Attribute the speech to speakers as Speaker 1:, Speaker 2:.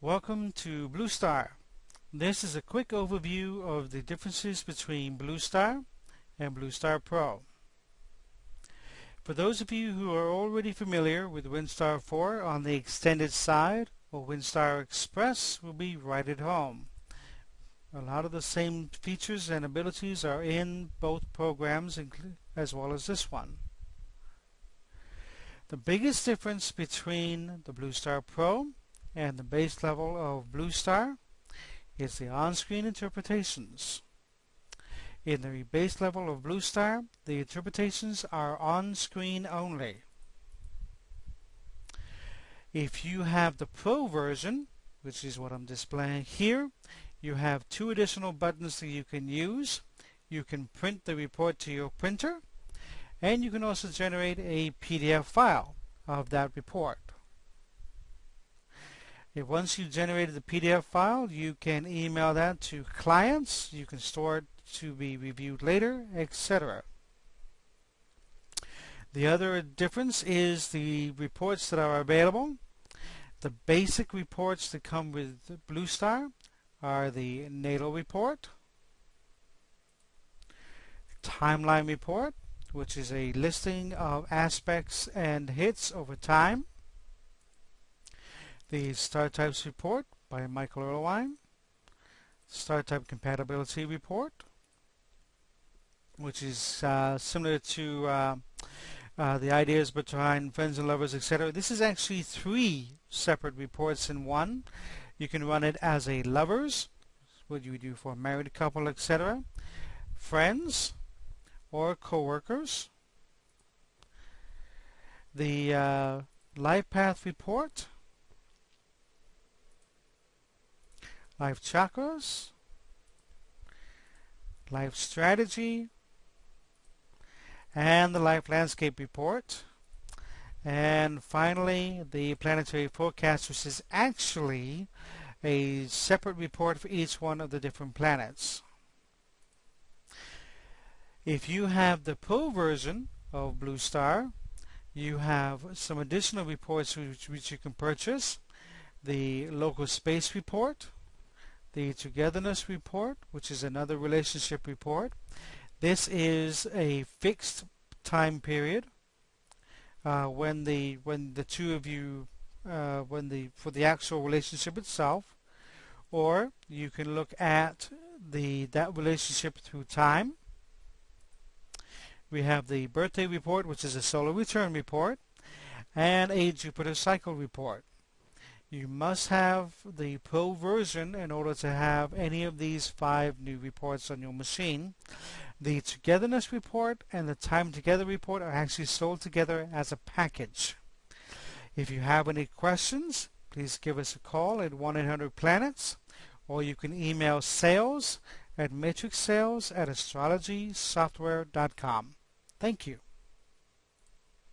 Speaker 1: Welcome to Blue Star. This is a quick overview of the differences between Blue Star and Blue Star Pro. For those of you who are already familiar with WinStar 4 on the extended side, or WinStar Express will be right at home. A lot of the same features and abilities are in both programs as well as this one. The biggest difference between the Blue Star Pro and the base level of Blue Star is the on-screen interpretations. In the base level of Blue Star, the interpretations are on-screen only. If you have the Pro version, which is what I'm displaying here, you have two additional buttons that you can use. You can print the report to your printer, and you can also generate a PDF file of that report. Once you've generated the PDF file, you can email that to clients, you can store it to be reviewed later, etc. The other difference is the reports that are available. The basic reports that come with Blue Star are the NATO report, timeline report, which is a listing of aspects and hits over time, the Star Types report by Michael Irwine, Star Type compatibility report, which is similar to the ideas behind Friends and Lovers, etc. This is actually three separate reports in one. You can run it as a Lovers, what you do for a married couple, etc., Friends, or co-workers. The Life Path report, Life Chakras, Life Strategy, and the Life Landscape report. And finally, the Planetary Forecast, which is actually a separate report for each one of the different planets. If you have the Pro version of Blue Star, you have some additional reports which you can purchase. The Local Space report, the Togetherness report, which is another relationship report. This is a fixed time period when the two of you for the actual relationship itself, or you can look at that relationship through time. We have the Birthday report, which is a solar return report, and a Jupiter cycle report. You must have the Pro version in order to have any of these 5 new reports on your machine. The Togetherness report and the Time Together report are actually sold together as a package. If you have any questions, please give us a call at 1-800-PLANETS, or you can email sales@matrixsales@astrologysoftware.com. Thank you.